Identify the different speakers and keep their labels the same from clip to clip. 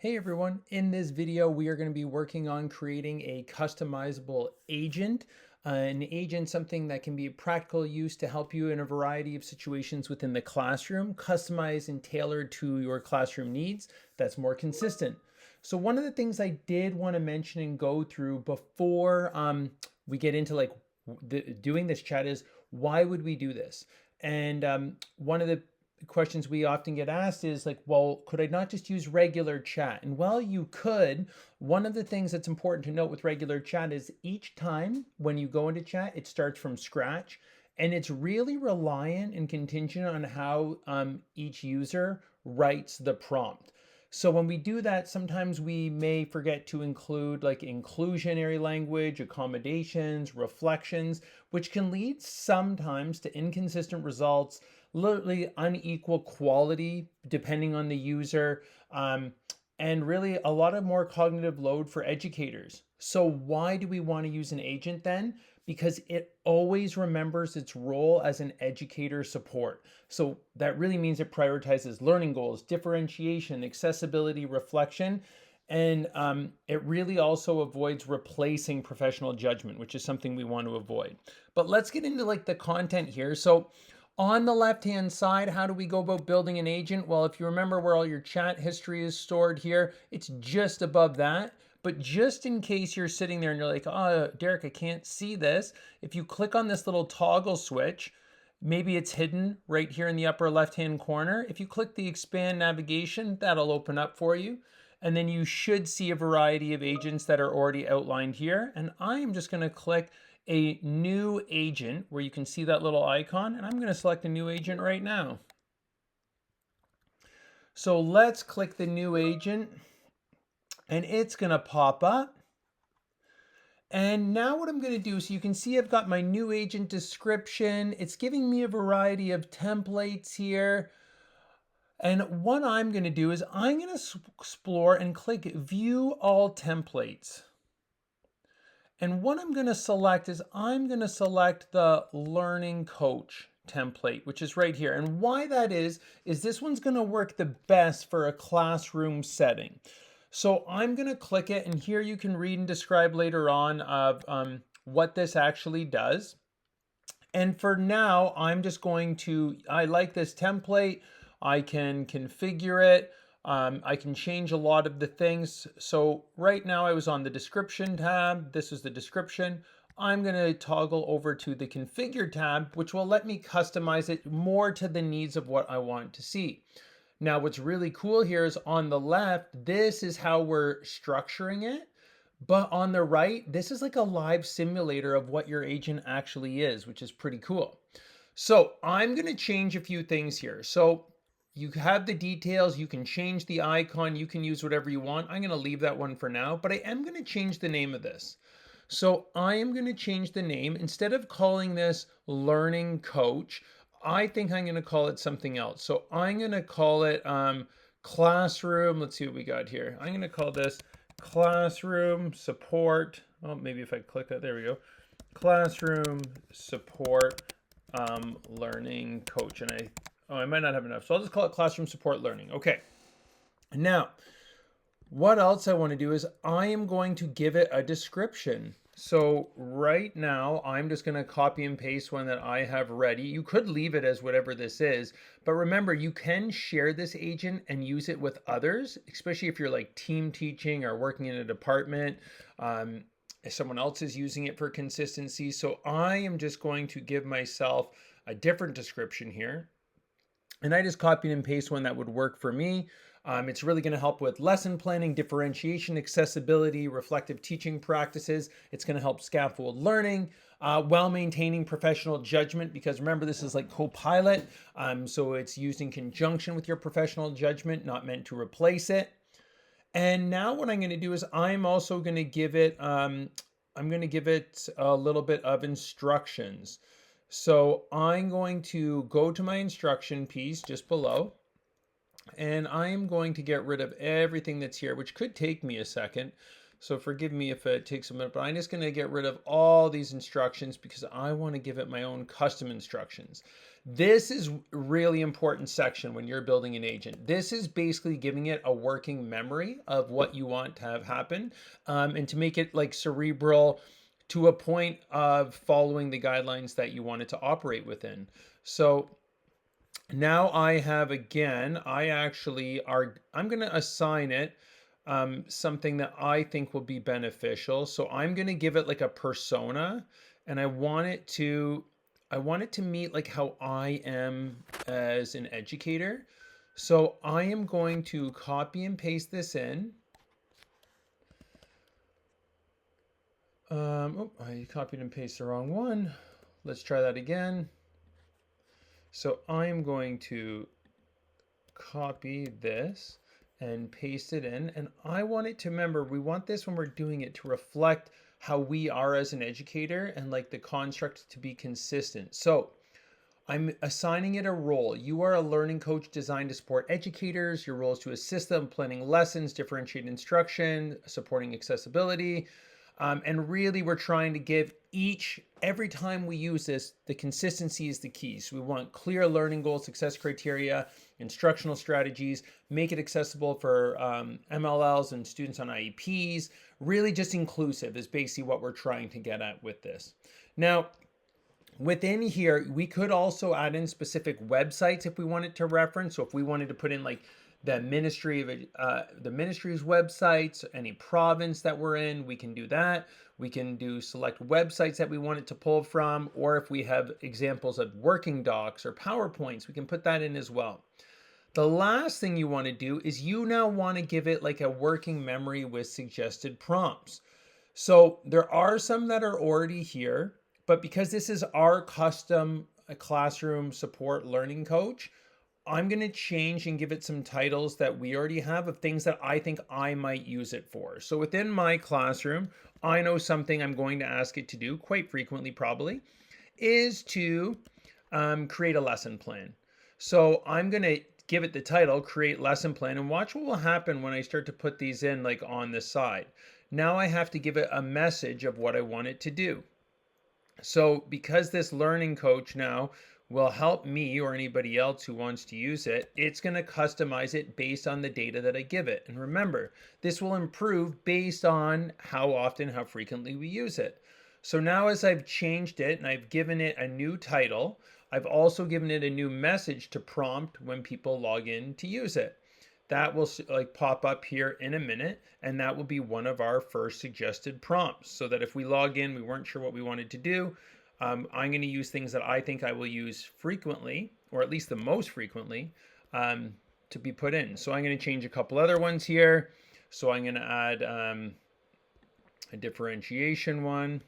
Speaker 1: Hey everyone, in this video we are going to be working on creating a customizable agent. An agent, something that can be of practical use to help you in a variety of situations within the classroom, customized and tailored to your classroom needs, that's more consistent. So one of the things I did want to mention and go through before we get into doing this chat is why would we do this? And one of the questions we often get asked is like, well, could I not just use regular chat? And well, you could. One of the things that's important to note with regular chat is each time when you go into chat, it starts from scratch. And it's really reliant and contingent on how each user writes the prompt. So when we do that, sometimes we may forget to include like inclusionary language, accommodations, reflections, which can lead sometimes to inconsistent results, literally unequal quality depending on the user, and really a lot of more cognitive load for educators. So why do we want to use an agent then? Because it always remembers its role as an educator support. So that really means it prioritizes learning goals, differentiation, accessibility, reflection, and it really also avoids replacing professional judgment, which is something we want to avoid. But let's get into like the content here. So on the left-hand side, how do we go about building an agent? Well, if you remember where all your chat history is stored here, it's just above that. But just in case you're sitting there and you're like, oh, Derek, I can't see this. If you click on this little toggle switch, maybe it's hidden right here in the upper left-hand corner. If you click the expand navigation, that'll open up for you. And then you should see a variety of agents that are already outlined here. And I am just going to click a new agent where you can see that little icon. And I'm going to select a new agent right now. So let's click the new agent and it's going to pop up. And now what I'm going to do, so you can see I've got my new agent description. It's giving me a variety of templates here. And what I'm going to do is I'm going to explore and click view all templates. And what I'm going to select is I'm going to select the learning coach template, which is right here. And why that is this one's going to work the best for a classroom setting. So I'm going to click it, and here you can read and describe later on of what this actually does. And for now, I'm just going to, I like this template. I can configure it. I can change a lot of the things. So right now I was on the description tab. This is the description. I'm going to toggle over to the configure tab, which will let me customize it more to the needs of what I want to see. Now, what's really cool here is on the left, this is how we're structuring it. But on the right, this is like a live simulator of what your agent actually is, which is pretty cool. So I'm going to change a few things here. So you have the details, you can change the icon, you can use whatever you want. I'm going to leave that one for now, but I am going to change the name of this. So I am going to change the name. Instead of calling this learning coach, I think I'm going to call it something else. So I'm going to call it classroom. Let's see what we got here. I'm going to call this classroom support. Oh, maybe if I click that, there we go. Classroom support learning coach. And I might not have enough. So I'll just call it classroom support learning. Okay. Now, what else I want to do is I am going to give it a description. So right now, I'm just going to copy and paste one that I have ready. You could leave it as whatever this is, but remember, you can share this agent and use it with others, especially if you're like team teaching or working in a department. If someone else is using it for consistency. So I am just going to give myself a different description here. And I just copied and pasted one that would work for me. It's really going to help with lesson planning, differentiation, accessibility, reflective teaching practices. It's going to help scaffold learning while maintaining professional judgment, because remember, this is like Copilot. So it's used in conjunction with your professional judgment, not meant to replace it. And now what I'm going to do is I'm also going to give it, I'm going to give it a little bit of instructions. So I'm going to go to my instruction piece just below. And I'm going to get rid of everything that's here, which could take me a second. So forgive me if it takes a minute, but I'm just going to get rid of all these instructions because I want to give it my own custom instructions. This is really important section when you're building an agent. This is basically giving it a working memory of what you want to have happen, and to make it like cerebral to a point of following the guidelines that you want it to operate within. So now I have, again, I'm going to assign it something that I think will be beneficial. So I'm going to give it like a persona, and I want it to meet like how I am as an educator. So I am going to copy and paste this in. Oh, I copied and pasted the wrong one. Let's try that again. So I am going to copy this and paste it in. And I want it to, remember, we want this when we're doing it to reflect how we are as an educator and like the construct to be consistent. So I'm assigning it a role. You are a learning coach designed to support educators. Your role is to assist them planning lessons, differentiate instruction, supporting accessibility. And really, we're trying to give every time we use this, the consistency is the key. So we want clear learning goals, success criteria, instructional strategies, make it accessible for MLLs and students on IEPs. Really just inclusive is basically what we're trying to get at with this. Now, within here, we could also add in specific websites if we wanted to reference. So if we wanted to put in like the ministry's websites, any province that we're in, we can do that. We can do select websites that we want it to pull from, or if we have examples of working docs or PowerPoints, we can put that in as well. The last thing you want to do is you now want to give it like a working memory with suggested prompts. So there are some that are already here, but because this is our custom classroom support learning coach, I'm going to change and give it some titles that we already have of things that I think I might use it for. So within my classroom, I know something I'm going to ask it to do quite frequently, probably, is to create a lesson plan. So I'm going to give it the title, create lesson plan, and watch what will happen when I start to put these in like on the side. Now I have to give it a message of what I want it to do. So because this learning coach now will help me or anybody else who wants to use it, it's going to customize it based on the data that I give it. And remember, this will improve based on how often, how frequently we use it. So now as I've changed it and I've given it a new title, I've also given it a new message to prompt when people log in to use it. That will like pop up here in a minute, and that will be one of our first suggested prompts, so that if we log in, we weren't sure what we wanted to do, I'm going to use things that I think I will use frequently, or at least the most frequently, to be put in. So I'm going to change a couple other ones here. So I'm going to add a differentiation one.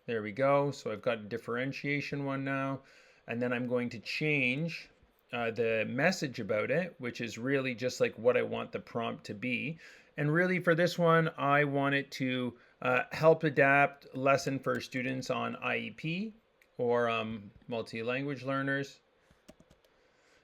Speaker 1: There we go. So I've got a differentiation one now. And then I'm going to change the message about it, which is really just like what I want the prompt to be. And really for this one, I want it to help adapt lesson for students on IEP or multi-language learners.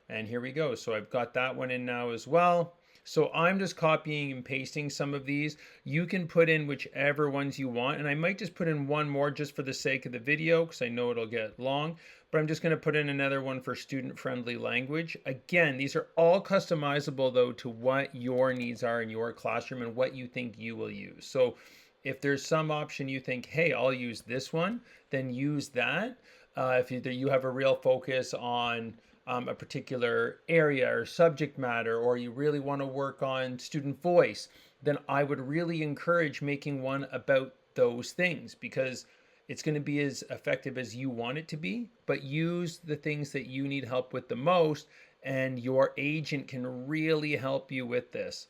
Speaker 1: And here we go. So I've got that one in now as well. So I'm just copying and pasting some of these. You can put in whichever ones you want. And I might just put in one more just for the sake of the video, because I know it'll get long. But I'm just going to put in another one for student-friendly language. Again, these are all customizable, though, to what your needs are in your classroom and what you think you will use. So if there's some option you think, hey, I'll use this one, then use that. If you have a real focus on a particular area or subject matter, or you really want to work on student voice, then I would really encourage making one about those things, because it's going to be as effective as you want it to be, but use the things that you need help with the most, and your agent can really help you with this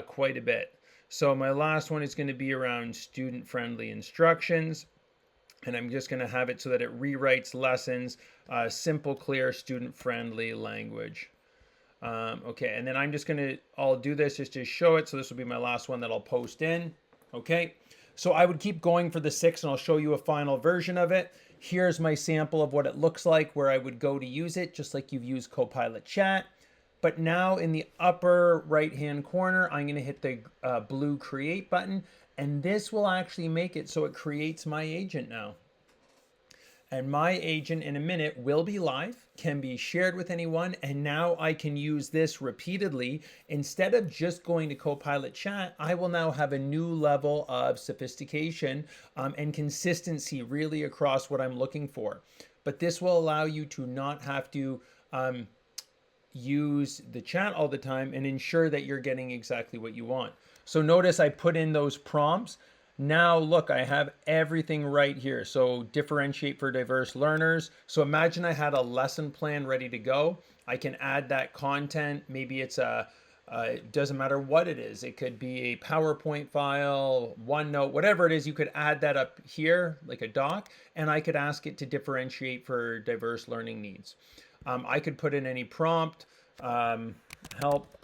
Speaker 1: quite a bit. So my last one is going to be around student-friendly instructions. And I'm just going to have it so that it rewrites lessons, simple, clear, student-friendly language. Okay, and then I'll do this just to show it. So this will be my last one that I'll post in. Okay, so I would keep going for the 6, and I'll show you a final version of it. Here's my sample of what it looks like where I would go to use it, just like you've used Copilot Chat. But now in the upper right-hand corner, I'm going to hit the blue Create button. And this will actually make it so it creates my agent now. And my agent in a minute will be live, can be shared with anyone, and now I can use this repeatedly. Instead of just going to Copilot Chat, I will now have a new level of sophistication and consistency really across what I'm looking for. But this will allow you to not have to use the chat all the time and ensure that you're getting exactly what you want. So notice I put in those prompts. Now look, I have everything right here. So differentiate for diverse learners. So imagine I had a lesson plan ready to go. I can add that content. Maybe it's it doesn't matter what it is. It could be a PowerPoint file, OneNote, whatever it is. You could add that up here like a doc, and I could ask it to differentiate for diverse learning needs. I could put in any prompt, help.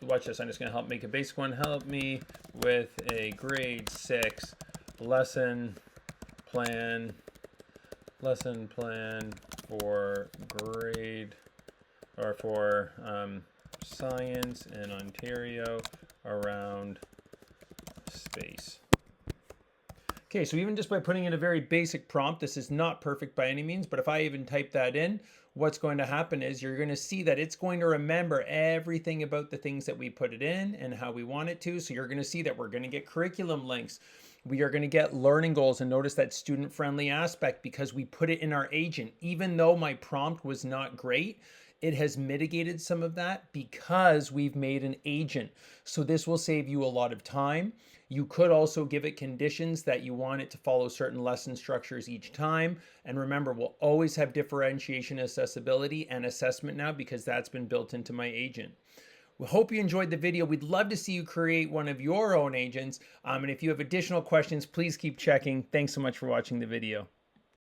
Speaker 1: Watch this, I'm just gonna help make a basic one. Help me with a grade 6 lesson plan for grade or for science in Ontario around space. Okay, so even just by putting in a very basic prompt, this is not perfect by any means, but if I even type that in, what's going to happen is you're going to see that it's going to remember everything about the things that we put it in and how we want it to. So you're going to see that we're going to get curriculum links. We are going to get learning goals, and notice that student-friendly aspect because we put it in our agent. Even though my prompt was not great, it has mitigated some of that because we've made an agent. So this will save you a lot of time. You could also give it conditions that you want it to follow certain lesson structures each time. And remember, we'll always have differentiation, accessibility, and assessment now because that's been built into my agent. We hope you enjoyed the video. We'd love to see you create one of your own agents. And if you have additional questions, please keep checking. Thanks so much for watching the video.